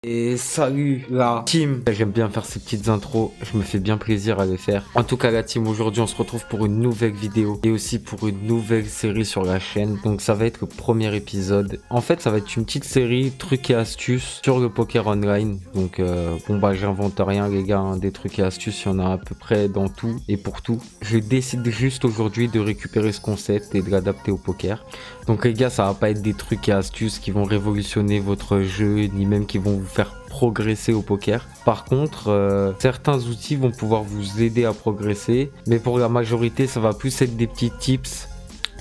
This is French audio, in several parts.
Et salut la team. J'aime bien faire ces petites intros, je me fais bien plaisir à les faire. En tout cas la team, aujourd'hui on se retrouve pour une nouvelle vidéo et aussi pour une nouvelle série sur la chaîne. Donc ça va être le premier épisode. En fait ça va être une petite série trucs et astuces sur le poker online. Donc bon bah j'invente rien les gars, hein. Des trucs et astuces, il y en a à peu près dans tout et pour tout. Je décide juste aujourd'hui de récupérer ce concept et de l'adapter au poker. Donc les gars, ça va pas être des trucs et astuces qui vont révolutionner votre jeu, ni même qui vont vous faire progresser au poker. Par contre, certains outils vont pouvoir vous aider à progresser, mais pour la majorité, ça va plus être des petits tips,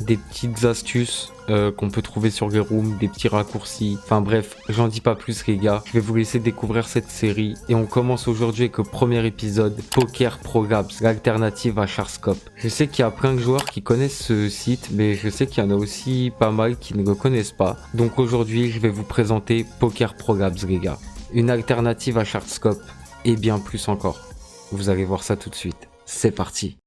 des petites astuces qu'on peut trouver sur les rooms, des petits raccourcis. Enfin bref, j'en dis pas plus les gars. Je vais vous laisser découvrir cette série et on commence aujourd'hui avec le premier épisode, Poker Pro Labs, l'alternative à Sharkscope. Je sais qu'il y a plein de joueurs qui connaissent ce site, mais je sais qu'il y en a aussi pas mal qui ne le connaissent pas. Donc aujourd'hui, je vais vous présenter Poker Pro Labs les gars. Une alternative à Sharkscope et bien plus encore. Vous allez voir ça tout de suite. C'est parti.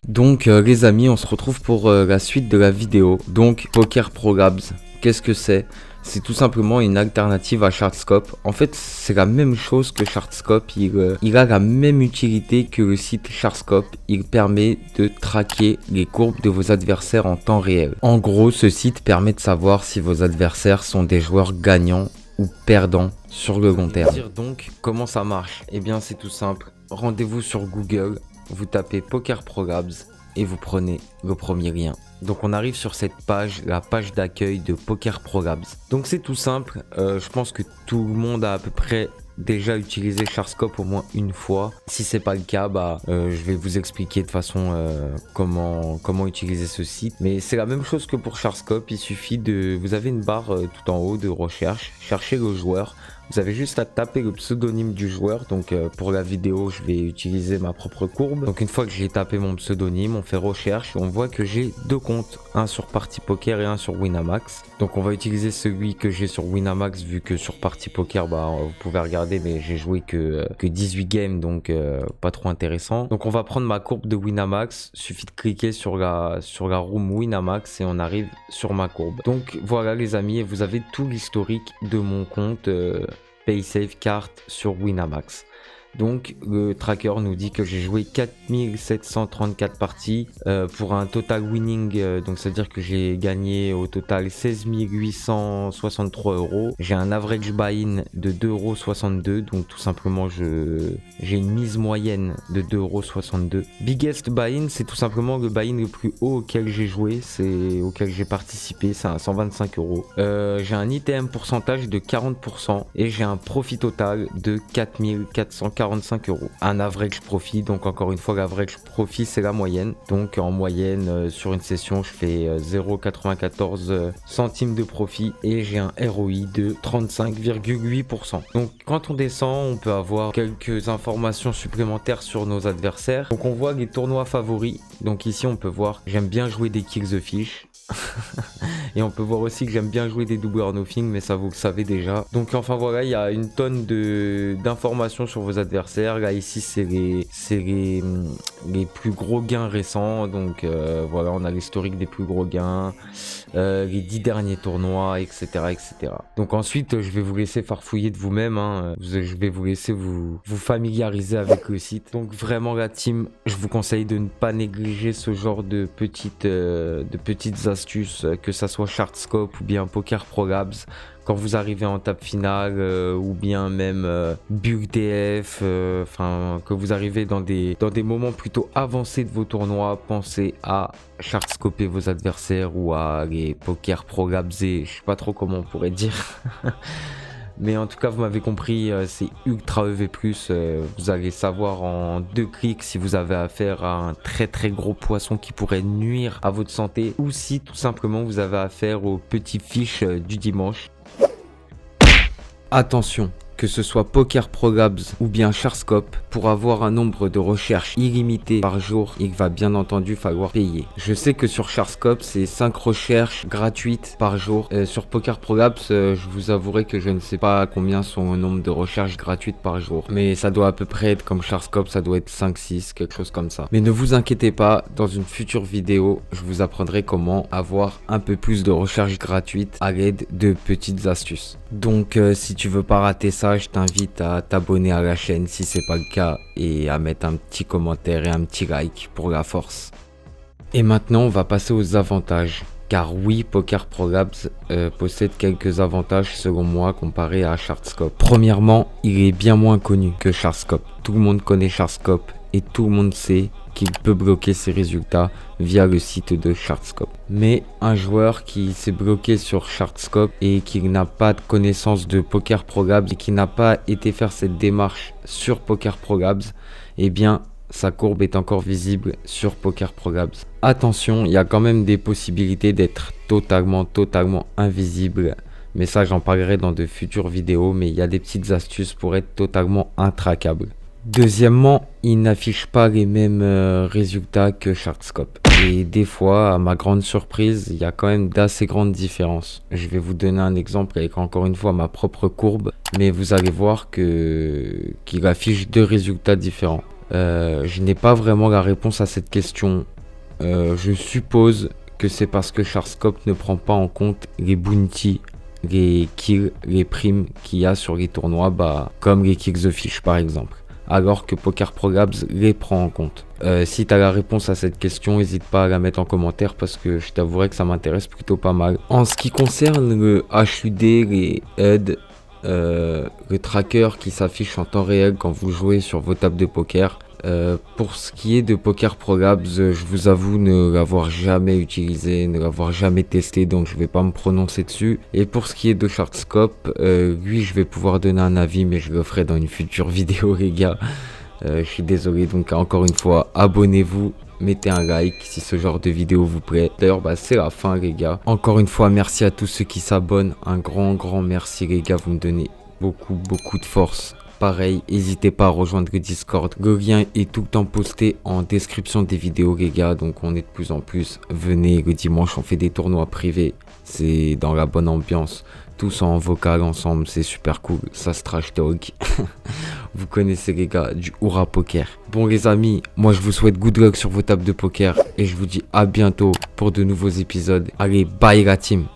Donc les amis, on se retrouve pour la suite de la vidéo. Donc Poker Pro Labs, qu'est-ce que c'est? C'est tout simplement une alternative à Sharkscope. En fait, c'est la même chose que Sharkscope. Il a la même utilité que le site Sharkscope. Il permet de traquer les courbes de vos adversaires en temps réel. En gros, ce site permet de savoir si vos adversaires sont des joueurs gagnants ou perdants sur le long terme. Donc, comment ça marche? Eh bien, c'est tout simple. Rendez-vous sur Google. Vous tapez Poker Pro Labs et vous prenez le premier lien. Donc on arrive sur cette page, la page d'accueil de Poker Pro Labs. Donc c'est tout simple, je pense que tout le monde a à peu près déjà utilisé Sharkscope au moins une fois. Si c'est pas le cas, je vais vous expliquer de façon comment utiliser ce site. Mais c'est la même chose que pour Sharkscope, il suffit de... Vous avez une barre tout en haut de recherche, cherchez le joueur. Vous avez juste à taper le pseudonyme du joueur. Donc pour la vidéo, je vais utiliser ma propre courbe. Donc une fois que j'ai tapé mon pseudonyme, on fait recherche et on voit que j'ai deux comptes. Un sur Party Poker et un sur Winamax. Donc on va utiliser celui que j'ai sur Winamax vu que sur Party Poker, vous pouvez regarder mais j'ai joué que 18 games donc pas trop intéressant. Donc on va prendre ma courbe de Winamax. Suffit de cliquer sur la room Winamax et on arrive sur ma courbe. Donc voilà les amis, vous avez tout l'historique de mon compte PaySafe Card sur Winamax. Donc le tracker nous dit que j'ai joué 4734 parties pour un total winning, donc c'est à dire que j'ai gagné au total 16 863 €. J'ai un average buy-in de 2,62 €, donc tout simplement j'ai une mise moyenne de 2,62 €. Biggest buy-in, c'est tout simplement le buy-in le plus haut auquel j'ai joué, c'est auquel j'ai participé, c'est à 125 €. J'ai un ITM pourcentage de 40% et j'ai un profit total de 4445 €. Un average profit, donc encore une fois l'average profit c'est la moyenne. Donc en moyenne sur une session je fais 0,94 centimes de profit et j'ai un ROI de 35,8%. Donc quand on descend on peut avoir quelques informations supplémentaires sur nos adversaires. Donc on voit les tournois favoris. Donc ici on peut voir j'aime bien jouer des Kill the Fish. Et on peut voir aussi que j'aime bien jouer des double or nothing, mais ça vous le savez déjà. Donc enfin voilà, il y a une tonne d'informations sur vos adversaires. Là ici c'est les plus gros gains récents. Donc voilà, on a l'historique des plus gros gains, les 10 derniers tournois, etc., etc. Donc ensuite je vais vous laisser farfouiller de vous-même, hein. Je vais vous laisser vous familiariser avec le site. Donc vraiment la team, je vous conseille de ne pas négliger ce genre de petites astuces, que ça soit Sharkscope ou bien Poker Pro Labs. Quand vous arrivez en table finale ou bien même BULTF, que vous arrivez dans des moments plutôt avancés de vos tournois, pensez à Sharkscoper vos adversaires ou à les Poker Pro Labs, je sais pas trop comment on pourrait dire. Mais en tout cas, vous m'avez compris, c'est ultra EV+. Vous allez savoir en 2 clics si vous avez affaire à un très très gros poisson qui pourrait nuire à votre santé ou si tout simplement vous avez affaire aux petits fiches du dimanche. Attention, que ce soit Poker Pro Labs ou bien Sharkscope, pour avoir un nombre de recherches illimité par jour, il va bien entendu falloir payer. Je sais que sur Sharkscope, c'est 5 recherches gratuites par jour. Sur Poker Pro Labs, je vous avouerai que je ne sais pas combien sont le nombre de recherches gratuites par jour. Mais ça doit à peu près être comme Sharkscope, ça doit être 5-6, quelque chose comme ça. Mais ne vous inquiétez pas, dans une future vidéo, je vous apprendrai comment avoir un peu plus de recherches gratuites à l'aide de petites astuces. Donc si tu veux pas rater ça, je t'invite à t'abonner à la chaîne si c'est pas le cas et à mettre un petit commentaire et un petit like pour la force. Et maintenant on va passer aux avantages. Car oui, Poker Pro Labs possède quelques avantages selon moi comparé à Sharkscope. Premièrement, il est bien moins connu que Sharkscope. Tout le monde connaît Sharkscope et tout le monde sait qu'il peut bloquer ses résultats via le site de Sharkscope. Mais un joueur qui s'est bloqué sur Sharkscope et qui n'a pas de connaissance de Poker Pro Labs et qui n'a pas été faire cette démarche sur Poker Pro Labs, eh bien sa courbe est encore visible sur Poker Pro Labs. Attention, il y a quand même des possibilités d'être totalement invisible. Mais ça, j'en parlerai dans de futures vidéos. Mais il y a des petites astuces pour être totalement intraquable. Deuxièmement, il n'affiche pas les mêmes résultats que Sharkscope. Et des fois, à ma grande surprise, il y a quand même d'assez grandes différences. Je vais vous donner un exemple avec encore une fois ma propre courbe. Mais vous allez voir qu'il affiche deux résultats différents. Je n'ai pas vraiment la réponse à cette question. Je suppose que c'est parce que Sharkscope ne prend pas en compte les bounties, les kills, les primes qu'il y a sur les tournois, comme les kills the fish par exemple. Alors que Poker Pro Labs les prend en compte. Si tu as la réponse à cette question, n'hésite pas à la mettre en commentaire parce que je t'avouerai que ça m'intéresse plutôt pas mal. En ce qui concerne le HUD, les HUD, le tracker qui s'affiche en temps réel quand vous jouez sur vos tables de poker. Pour ce qui est de Poker Pro Labs, je vous avoue ne l'avoir jamais utilisé, ne l'avoir jamais testé, donc je vais pas me prononcer dessus. Et pour ce qui est de Sharkscope, lui je vais pouvoir donner un avis, mais je le ferai dans une future vidéo les gars. Je suis désolé, donc encore une fois, abonnez-vous. Mettez un like si ce genre de vidéo vous plaît. D'ailleurs, c'est la fin les gars. Encore une fois, merci à tous ceux qui s'abonnent. Un grand merci les gars, vous me donnez beaucoup de force. Pareil, n'hésitez pas à rejoindre le Discord. Le lien est tout le temps posté en description des vidéos les gars. Donc on est de plus en plus. Venez, le dimanche on fait des tournois privés. C'est dans la bonne ambiance. Tous en vocal ensemble, c'est super cool. Ça se trash talk. Vous connaissez les gars du Hurrah Poker. Bon les amis, moi je vous souhaite good luck sur vos tables de poker. Et je vous dis à bientôt pour de nouveaux épisodes. Allez, bye la team.